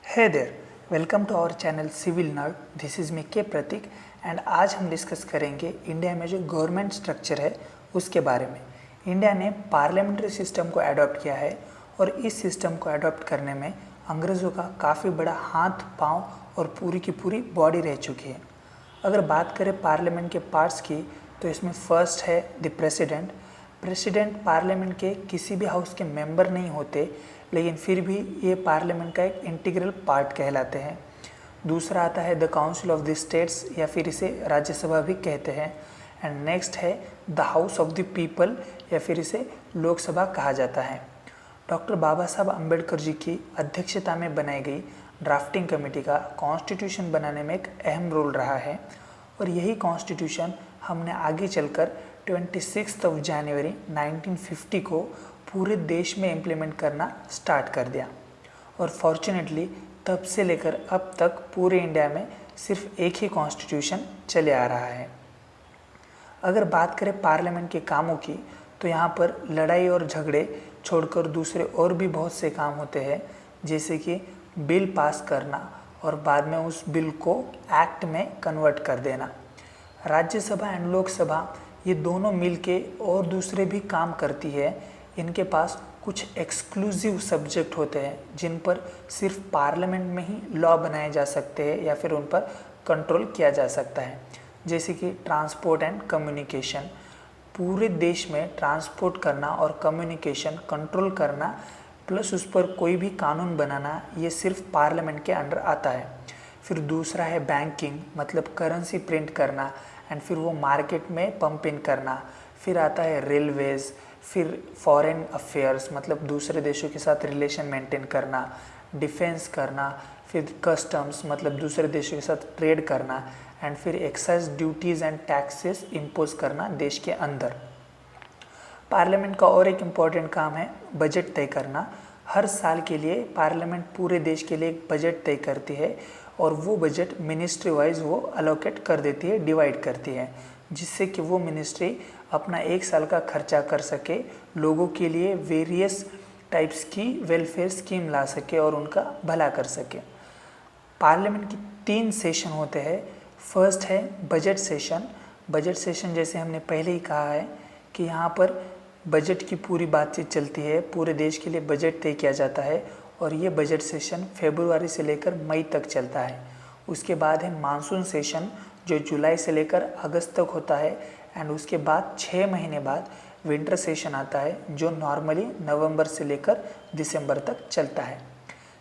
Hey there, welcome to our channel Civil Nerd. This is me के प्रतीक and आज हम discuss करेंगे India में जो गवर्नमेंट स्ट्रक्चर है उसके बारे में। इंडिया ने पार्लियामेंट्री सिस्टम को अडॉप्ट किया है और इस सिस्टम को अडॉप्ट करने में अंग्रेज़ों का काफ़ी बड़ा हाथ पांव और पूरी की पूरी बॉडी रह चुकी है। अगर बात करें पार्लियामेंट के पार्ट्स की तो इसमें फर्स्ट है द प्रेसिडेंट। प्रेसिडेंट पार्लियामेंट के किसी भी हाउस के मेंबर नहीं होते, लेकिन फिर भी ये पार्लियामेंट का एक इंटीग्रल पार्ट कहलाते हैं। दूसरा आता है the council of the states या फिर इसे राज्यसभा भी कहते हैं। एंड नेक्स्ट है the house of the people या फिर इसे लोकसभा कहा जाता है। डॉक्टर बाबा साहब अम्बेडकर जी की अध्यक्षता में बनाई गई ड्राफ्टिंग कमेटी का कॉन्स्टिट्यूशन बनाने में एक अहम रोल रहा है और यही कॉन्स्टिट्यूशन हमने आगे चलकर 26 जनवरी 1950 को पूरे देश में इम्प्लीमेंट करना स्टार्ट कर दिया और फॉर्चुनेटली तब से लेकर अब तक पूरे इंडिया में सिर्फ एक ही कॉन्स्टिट्यूशन चले आ रहा है। अगर बात करें पार्लियामेंट के कामों की तो यहाँ पर लड़ाई और झगड़े छोड़कर दूसरे और भी बहुत से काम होते हैं, जैसे कि बिल पास करना और बाद में उस बिल को एक्ट में कन्वर्ट कर देना। राज्यसभा एंड लोकसभा ये दोनों मिलके और दूसरे भी काम करती है। इनके पास कुछ एक्सक्लूसिव सब्जेक्ट होते हैं जिन पर सिर्फ पार्लियामेंट में ही लॉ बनाए जा सकते हैं या फिर उन पर कंट्रोल किया जा सकता है, जैसे कि ट्रांसपोर्ट एंड कम्युनिकेशन। पूरे देश में ट्रांसपोर्ट करना और कम्युनिकेशन कंट्रोल करना प्लस उस पर कोई भी कानून बनाना ये सिर्फ पार्लियामेंट के अंडर आता है। फिर दूसरा है बैंकिंग, मतलब करेंसी प्रिंट करना एंड फिर वो मार्केट में पंप इन करना। फिर आता है रेलवेज़, फिर फॉरेन अफेयर्स, मतलब दूसरे देशों के साथ रिलेशन मेंटेन करना, डिफेंस करना, फिर कस्टम्स, मतलब दूसरे देशों के साथ ट्रेड करना एंड फिर excise duties and taxes impose करना देश के अंदर। पार्लियामेंट का और एक इम्पॉर्टेंट काम है बजट तय करना। हर साल के लिए पार्लियामेंट पूरे देश के लिए एक बजट तय करती है और वो बजट मिनिस्ट्री वाइज वो अलोकेट कर देती है, डिवाइड करती है, जिससे कि वो मिनिस्ट्री अपना एक साल का खर्चा कर सके, लोगों के लिए वेरियस टाइप्स की वेलफेयर स्कीम ला सके और उनका भला कर सके। पार्लियामेंट की 3 सेशन होते हैं। फर्स्ट है बजट सेशन। बजट सेशन जैसे हमने पहले ही कहा है कि यहाँ पर बजट की पूरी बातचीत चलती है, पूरे देश के लिए बजट तय किया जाता है और ये बजट सेशन फरवरी से लेकर मई तक चलता है। उसके बाद है मानसून सेशन जो जुलाई से लेकर अगस्त तक होता है एंड उसके बाद 6 महीने बाद विंटर सेशन आता है जो नॉर्मली नवंबर से लेकर दिसंबर तक चलता है।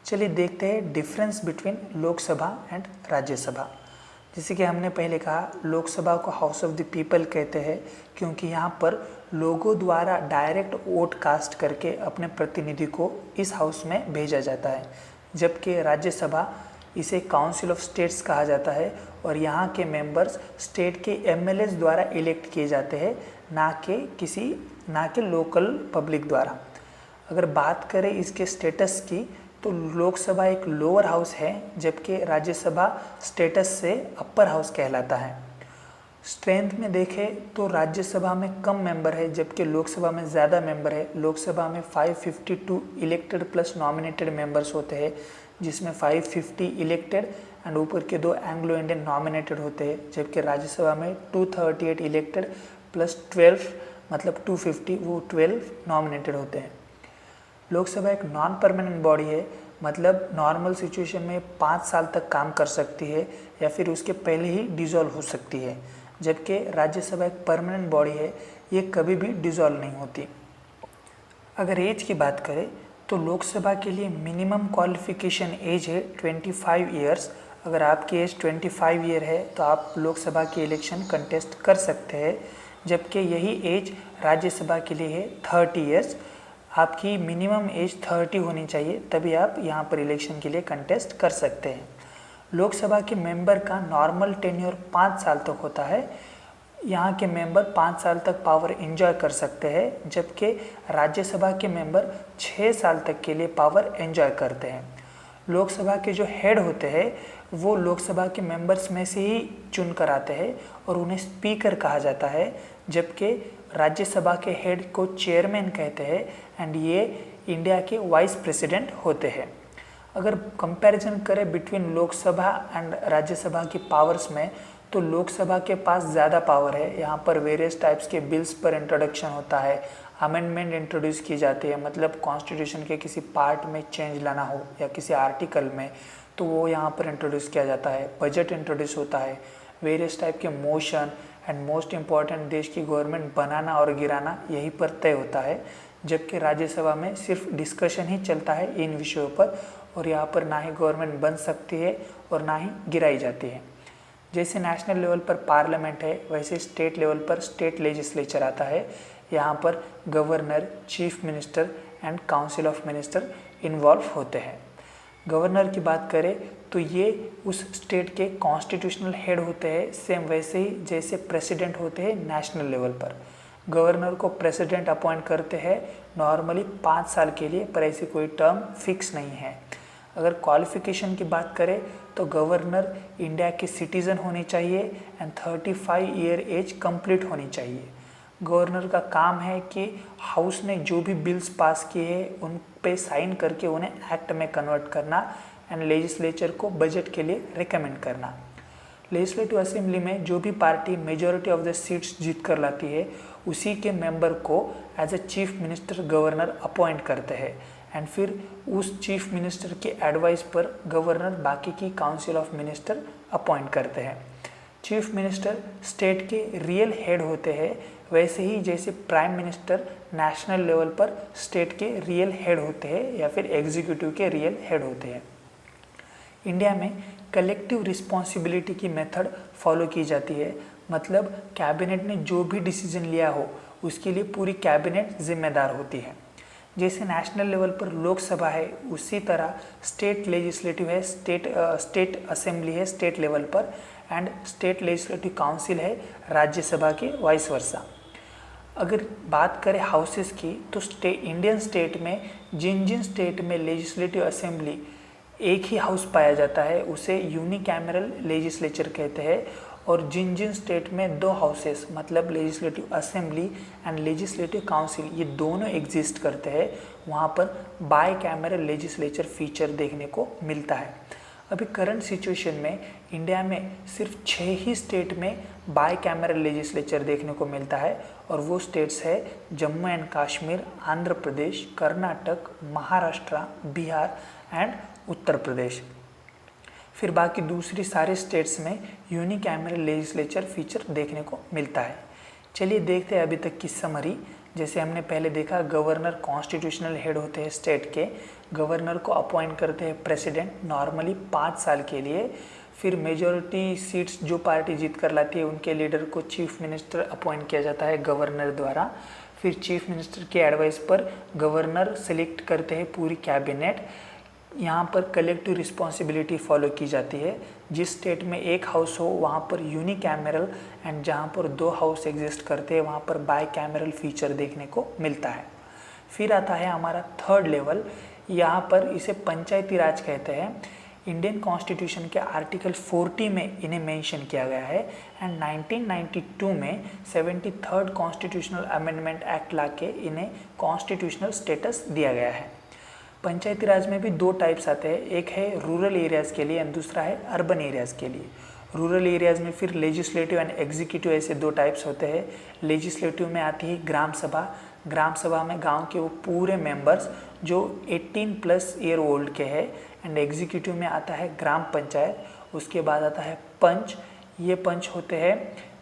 चलिए देखते हैं difference between Lok Sabha and Rajya Sabha. जैसे कि हमने पहले कहा, लोकसभा को हाउस ऑफ द पीपल कहते हैं क्योंकि यहाँ पर लोगों द्वारा डायरेक्ट वोट कास्ट करके अपने प्रतिनिधि को इस हाउस में भेजा जाता है, जबकि राज्यसभा इसे काउंसिल ऑफ स्टेट्स कहा जाता है और यहाँ के मेंबर्स स्टेट के एमएलएस द्वारा इलेक्ट किए जाते हैं, ना के लोकल पब्लिक द्वारा। अगर बात करें इसके स्टेटस की तो लोकसभा एक लोअर हाउस है जबकि राज्यसभा स्टेटस से अपर हाउस कहलाता है। स्ट्रेंथ में देखें तो राज्यसभा में कम मेंबर है जबकि लोकसभा में ज़्यादा मेंबर है। लोकसभा में 552 इलेक्टेड प्लस नॉमिनेटेड मेंबर्स होते हैं, जिसमें 550 इलेक्टेड एंड ऊपर के 2 एंग्लो इंडियन नॉमिनेटेड होते हैं, जबकि राज्यसभा में 238 इलेक्टेड प्लस 12 मतलब 250 वो 12 नॉमिनेटेड होते हैं। लोकसभा एक नॉन परमानेंट बॉडी है, मतलब नॉर्मल सिचुएशन में 5 साल तक काम कर सकती है या फिर उसके पहले ही डिसॉल्व हो सकती है, जबकि राज्यसभा एक परमानेंट बॉडी है, ये कभी भी डिसॉल्व नहीं होती। अगर एज की बात करें तो लोकसभा के लिए मिनिमम क्वालिफिकेशन एज है 25 ईयर्स। अगर आपकी एज 25 ईयर है तो आप लोकसभा की इलेक्शन कंटेस्ट कर सकते हैं, जबकि यही एज राज्यसभा के लिए है 30 ईयर्स। आपकी मिनिमम एज 30 होनी चाहिए तभी आप यहाँ पर इलेक्शन के लिए कंटेस्ट कर सकते हैं। लोकसभा के मेंबर का नॉर्मल टेन्योर 5 साल तक होता है। यहाँ के मेंबर 5 साल तक पावर एंजॉय कर सकते हैं, जबकि राज्यसभा के मेंबर 6 साल तक के लिए पावर एंजॉय करते हैं। लोकसभा के जो हेड होते हैं वो लोकसभा के मेंबर्स में से ही चुन कर आते हैं और उन्हें स्पीकर कहा जाता है, जबकि राज्यसभा के हेड को चेयरमैन कहते हैं एंड ये इंडिया के वाइस प्रेसिडेंट होते हैं। अगर कंपैरिजन करें बिटवीन लोकसभा एंड राज्यसभा की पावर्स में, तो लोकसभा के पास ज़्यादा पावर है। यहाँ पर वेरियस टाइप्स के बिल्स पर इंट्रोडक्शन होता है, अमेंडमेंट इंट्रोड्यूस की जाती है, मतलब कॉन्स्टिट्यूशन के किसी पार्ट में चेंज लाना हो या किसी आर्टिकल में, तो वो यहाँ पर इंट्रोड्यूस किया जाता है। बजट इंट्रोड्यूस होता है, वेरियस टाइप के मोशन एंड मोस्ट इम्पॉर्टेंट देश की गवर्नमेंट बनाना और गिराना यहीं पर तय होता है। जबकि राज्यसभा में सिर्फ डिस्कशन ही चलता है इन विषयों पर, और यहाँ पर ना ही गवर्नमेंट बन सकती है और ना ही गिराई जाती है। जैसे नेशनल लेवल पर पार्लियामेंट है, वैसे स्टेट लेवल पर स्टेट लेजिस्लेचर आता है। यहाँ पर governor, chief minister and council of minister involve होते हैं। गवर्नर की बात करें तो ये उस स्टेट के कॉन्स्टिट्यूशनल हेड होते हैं, सेम वैसे ही जैसे प्रेसिडेंट होते हैं नेशनल लेवल पर। गवर्नर को प्रेसिडेंट अपॉइंट करते हैं नॉर्मली 5 साल के लिए, पर ऐसी कोई टर्म फिक्स नहीं है। अगर क्वालिफिकेशन की बात करें तो गवर्नर इंडिया के सिटीज़न होने चाहिए एंड 35 ईयर एज कंप्लीट होनी चाहिए। गवर्नर का काम है कि हाउस ने जो भी बिल्स पास किए हैं उन पे साइन करके उन्हें एक्ट में कन्वर्ट करना एंड लेजिस्लेचर को बजट के लिए रिकमेंड करना। लेजिस्लेटिव असेंबली में जो भी party majority of the seats जीत कर लाती है, उसी के मेंबर को as a chief minister governor appoint करते हैं एंड फिर उस चीफ मिनिस्टर के एडवाइस पर गवर्नर बाकी की काउंसिल ऑफ मिनिस्टर अपॉइंट करते हैं। चीफ मिनिस्टर स्टेट के रियल हेड होते हैं, वैसे ही जैसे प्राइम मिनिस्टर नेशनल लेवल पर स्टेट के रियल हेड होते हैं या फिर एग्जीक्यूटिव के रियल हेड होते हैं। इंडिया में कलेक्टिव रिस्पॉन्सिबिलिटी की मेथड फॉलो की जाती है, मतलब कैबिनेट ने जो भी डिसीजन लिया हो उसके लिए पूरी कैबिनेट जिम्मेदार होती है। जैसे नेशनल लेवल पर लोकसभा है, उसी तरह स्टेट लेजिस्लेटिव है, स्टेट असेंबली है स्टेट लेवल पर, एंड स्टेट लेजिस्लेटिव काउंसिल है राज्यसभा के वाइस वर्सा। अगर बात करें हाउसेस की, तो इंडियन स्टेट में जिन स्टेट में लेजिस्लेटिव असेंबली एक ही हाउस पाया जाता है उसे यूनिकैमरल लेजिस्लेचर कहते हैं, और जिन स्टेट में 2 हाउसेस मतलब legislative assembly and legislative council ये दोनों एग्जिस्ट करते हैं, वहाँ पर बाई कैमरल लेजिस्लेचर फीचर देखने को मिलता है। अभी करंट सिचुएशन में इंडिया में सिर्फ 6 ही स्टेट में बाई कैमरल लेजिस्लेचर देखने को मिलता है, और वो स्टेट्स है जम्मू एंड कश्मीर, आंध्र प्रदेश, कर्नाटक, महाराष्ट्र, बिहार एंड उत्तर प्रदेश। फिर बाकी दूसरी सारे स्टेट्स में यूनिकैमरल लेजिस्लेचर फीचर देखने को मिलता है। चलिए देखते हैं अभी तक की समरी। जैसे हमने पहले देखा, गवर्नर कॉन्स्टिट्यूशनल हेड होते हैं स्टेट के, गवर्नर को अपॉइंट करते हैं प्रेसिडेंट नॉर्मली 5 साल के लिए। फिर मेजॉरिटी सीट्स जो पार्टी जीत कर लाती है उनके लीडर को चीफ मिनिस्टर अपॉइंट किया जाता है गवर्नर द्वारा। फिर चीफ मिनिस्टर के एडवाइस पर गवर्नर सेलेक्ट करते हैं पूरी कैबिनेट। यहाँ पर कलेक्टिव रिस्पॉन्सिबिलिटी फॉलो की जाती है। जिस स्टेट में एक हाउस हो वहाँ पर यूनिकैमरल, एंड जहाँ पर 2 हाउस एग्जिस्ट करते हैं वहाँ पर बाई कैमरल फीचर देखने को मिलता है। फिर आता है हमारा थर्ड लेवल, यहाँ पर इसे पंचायती राज कहते हैं। इंडियन कॉन्स्टिट्यूशन के आर्टिकल 40 में इन्हें मेंशन किया गया है, एंड 1992 में 73rd कॉन्स्टिट्यूशनल अमेंडमेंट एक्ट लाके इन्हें कॉन्स्टिट्यूशनल स्टेटस दिया गया है। पंचायती राज में भी 2 टाइप्स आते हैं, एक है रूरल एरियाज़ के लिए एंड दूसरा है अर्बन एरियाज़ के लिए। रूरल एरियाज़ में फिर लेजिस्लेटिव एंड एग्जीक्यूटिव ऐसे 2 टाइप्स होते हैं। लेजिस्लेटिव में आती है ग्राम सभा। ग्राम सभा में गांव के वो पूरे मेंबर्स जो 18+ ईयर ओल्ड के हैं, एंड एग्जीक्यूटिव में आता है ग्राम पंचायत। उसके बाद आता है पंच। ये पंच होते हैं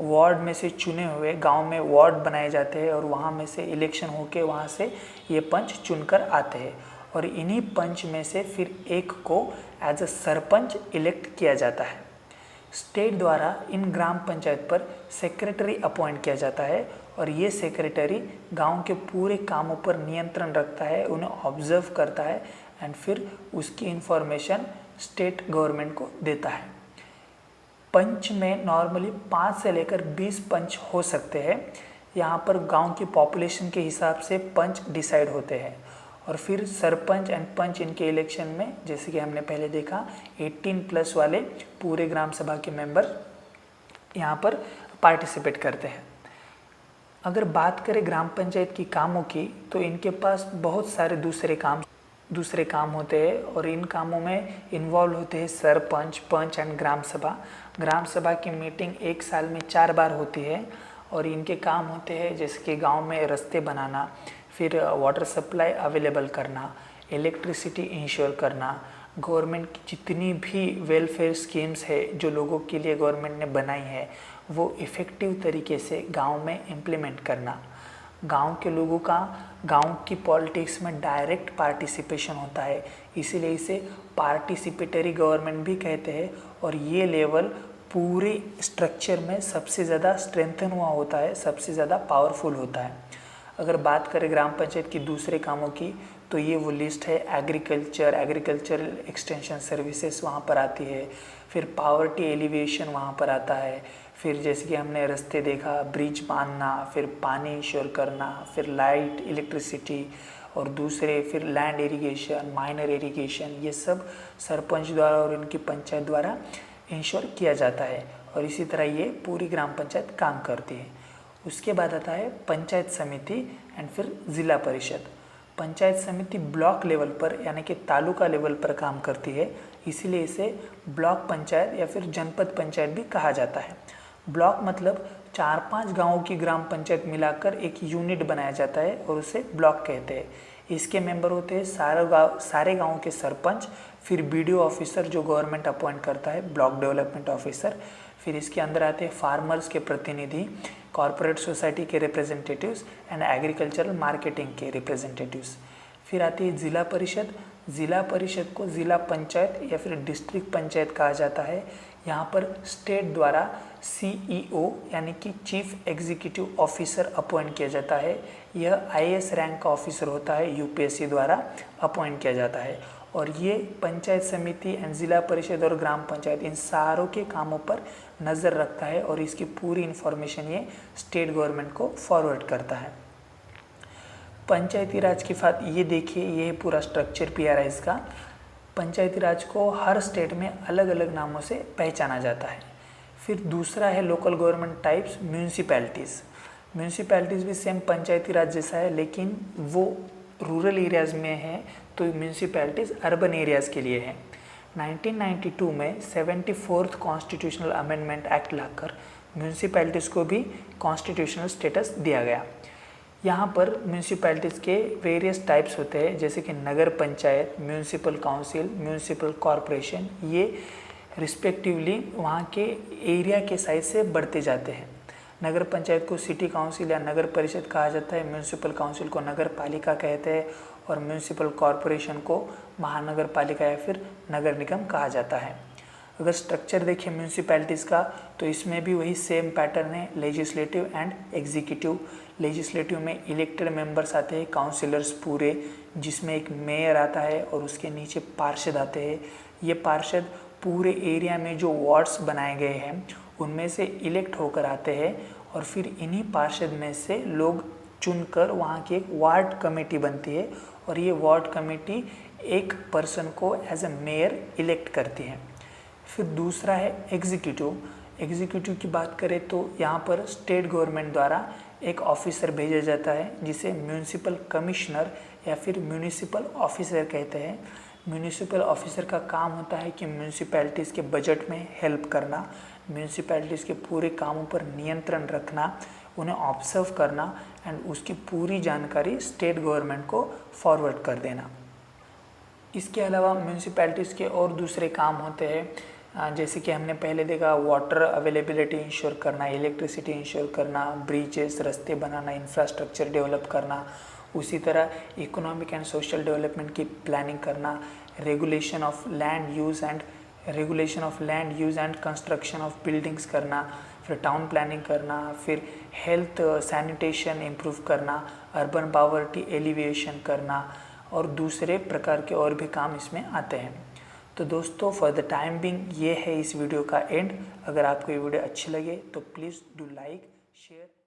वार्ड में से चुने हुए, गांव में वार्ड बनाए जाते हैं और वहाँ में से इलेक्शन होके वहाँ से ये पंच चुनकर आते हैं, और इन्हीं पंच में से फिर एक को एज अ सरपंच इलेक्ट किया जाता है। स्टेट द्वारा इन ग्राम पंचायत पर सेक्रेटरी अपॉइंट किया जाता है, और ये सेक्रेटरी गांव के पूरे कामों पर नियंत्रण रखता है, उन्हें ऑब्जर्व करता है एंड फिर उसकी इंफॉर्मेशन स्टेट गवर्नमेंट को देता है। पंच में नॉर्मली 5 से लेकर 20 पंच हो सकते हैं। यहाँ पर गांव की पॉपुलेशन के हिसाब से पंच डिसाइड होते हैं, और फिर सरपंच एंड पंच इनके इलेक्शन में जैसे कि हमने पहले देखा 18+ वाले पूरे ग्राम सभा के मेंबर यहाँ पर पार्टिसिपेट करते हैं। अगर बात करें ग्राम पंचायत की कामों की, तो इनके पास बहुत सारे दूसरे काम, दूसरे काम होते हैं और इन कामों में इन्वॉल्व होते हैं सरपंच, पंच एंड ग्राम सभा। ग्राम सभा की मीटिंग 1 साल में 4 बार होती है और इनके काम होते हैं जैसे कि गांव में रास्ते बनाना, फिर वाटर सप्लाई अवेलेबल करना, इलेक्ट्रिसिटी इंश्योर करना, गवर्नमेंट की जितनी भी वेलफेयर स्कीम्स है जो लोगों के लिए गवर्नमेंट ने बनाई है वो इफ़ेक्टिव तरीके से गांव में इम्प्लीमेंट करना। गांव के लोगों का गांव की पॉलिटिक्स में डायरेक्ट पार्टिसिपेशन होता है, इसीलिए इसे पार्टिसिपेटरी गवर्नमेंट भी कहते हैं और ये लेवल पूरे स्ट्रक्चर में सबसे ज़्यादा स्ट्रेंथन हुआ होता है, सबसे ज़्यादा पावरफुल होता है। अगर बात करें ग्राम पंचायत की दूसरे कामों की तो ये वो लिस्ट है। एग्रीकल्चरल एक्सटेंशन सर्विसेज वहाँ पर आती है, फिर पावर्टी एलिवेशन वहाँ पर आता है, फिर जैसे कि हमने रास्ते देखा, ब्रिज बांधना, फिर पानी इंश्योर करना, फिर लाइट, इलेक्ट्रिसिटी और दूसरे फिर लैंड इरिगेशन, माइनर इरिगेशन, ये सब सरपंच द्वारा और उनकी पंचायत द्वारा इंश्योर किया जाता है और इसी तरह ये पूरी ग्राम पंचायत काम करती है। उसके बाद आता है पंचायत समिति एंड फिर ज़िला परिषद। पंचायत समिति ब्लॉक लेवल पर यानी कि तालुका लेवल पर काम करती है, इसीलिए इसे ब्लॉक पंचायत या फिर जनपद पंचायत भी कहा जाता है। ब्लॉक मतलब 4-5 गाँवों की ग्राम पंचायत मिलाकर एक यूनिट बनाया जाता है और उसे ब्लॉक कहते हैं। इसके मेंबर होते हैं सारे गाँव के सरपंच, फिर बीडीओ ऑफिसर जो गवर्नमेंट अपॉइंट करता है, ब्लॉक डेवलपमेंट ऑफिसर, फिर इसके अंदर आते हैं फार्मर्स के प्रतिनिधि, कॉरपोरेट सोसाइटी के रिप्रेजेंटेटिव्स एंड एग्रीकल्चरल मार्केटिंग के रिप्रेजेंटेटिव्स। फिर आती है ज़िला परिषद। ज़िला परिषद को ज़िला पंचायत या फिर डिस्ट्रिक्ट पंचायत कहा जाता है। यहाँ पर स्टेट द्वारा CEO यानी कि चीफ एग्जीक्यूटिव ऑफिसर अपॉइंट किया जाता है। यह IAS रैंक का ऑफिसर होता है, UPSC द्वारा अपॉइंट किया जाता है और ये पंचायत समिति एंड ज़िला परिषद और ग्राम पंचायत इन सारों के कामों पर नज़र रखता है और इसकी पूरी इन्फॉर्मेशन ये स्टेट गवर्नमेंट को फॉरवर्ड करता है। पंचायती राज के साथ ये देखिए, ये पूरा स्ट्रक्चर PRIs का। पंचायती राज को हर स्टेट में अलग अलग नामों से पहचाना जाता है। फिर दूसरा है local government types, municipalities. Municipalities भी सेम पंचायती राज जैसा है लेकिन वो रूरल एरियाज़ में है, तो म्यूनसिपैलिटीज़ अर्बन एरियाज़ के लिए है। 1992 में 74th कॉन्स्टिट्यूशनल अमेंडमेंट एक्ट लाकर म्यूनसिपैलिटीज़ को भी कॉन्स्टिट्यूशनल स्टेटस दिया गया। यहाँ पर म्यूनसिपैलिटीज़ के वेरियस टाइप्स होते हैं जैसे कि नगर panchayat, municipal council, municipal corporation. ये रिस्पेक्टिवली वहाँ के एरिया के साइज से बढ़ते जाते हैं। नगर पंचायत को सिटी काउंसिल या नगर परिषद कहा जाता है, म्यूनसिपल काउंसिल को नगर पालिका कहते हैं और म्यूनसिपल कॉरपोरेशन को महानगर पालिका या फिर नगर निगम कहा जाता है। अगर स्ट्रक्चर देखें म्यूनसिपैलिटीज़ का तो इसमें भी वही सेम पैटर्न है, लेजिस्लेटिव एंड एग्जीक्यूटिव। लेजिस्लेटिव में इलेक्टेड मेंबर्स आते हैं, काउंसिलर्स पूरे, जिसमें एक मेयर आता है और उसके नीचे पार्षद आते हैं। ये पार्षद पूरे एरिया में जो वार्ड्स बनाए गए हैं उनमें से इलेक्ट होकर आते हैं और फिर इन्हीं पार्षद में से लोग चुनकर वहाँ की एक वार्ड कमेटी बनती है और ये वार्ड कमेटी एक पर्सन को एज अ मेयर इलेक्ट करती है। फिर दूसरा है एग्जीक्यूटिव। एग्जीक्यूटिव की बात करें तो यहाँ पर स्टेट गवर्नमेंट द्वारा एक ऑफिसर भेजा जाता है जिसे म्यूनिसिपल कमिश्नर या फिर म्यूनिसिपल ऑफिसर कहते हैं। म्यूनिसिपल ऑफिसर का काम होता है कि म्यूनिसिपैलिटीज़ के बजट में हेल्प करना, म्यूनिसिपैलिटीज़ के पूरे कामों पर नियंत्रण रखना, उन्हें ऑब्जर्व करना एंड उसकी पूरी जानकारी स्टेट गवर्नमेंट को फॉरवर्ड कर देना। इसके अलावा म्यूनिसिपैलिटीज़ के और दूसरे काम होते हैं जैसे कि हमने पहले देखा, वाटर अवेलेबिलिटी इंश्योर करना, इलेक्ट्रिसिटी इंश्योर करना, ब्रिजेस, रास्ते बनाना, इंफ्रास्ट्रक्चर डेवलप करना। उसी तरह इकोनॉमिक एंड सोशल डेवलपमेंट की प्लानिंग करना, regulation of land use and construction of buildings करना, फिर टाउन प्लानिंग करना, फिर हेल्थ सैनिटेशन इम्प्रूव करना, अर्बन पॉवर्टी एलिविएशन करना और दूसरे प्रकार के और भी काम इसमें आते हैं। तो दोस्तों, फॉर द टाइम बिंग ये है इस वीडियो का एंड। अगर आपको ये वीडियो अच्छी लगे तो प्लीज़ डू लाइक, शेयर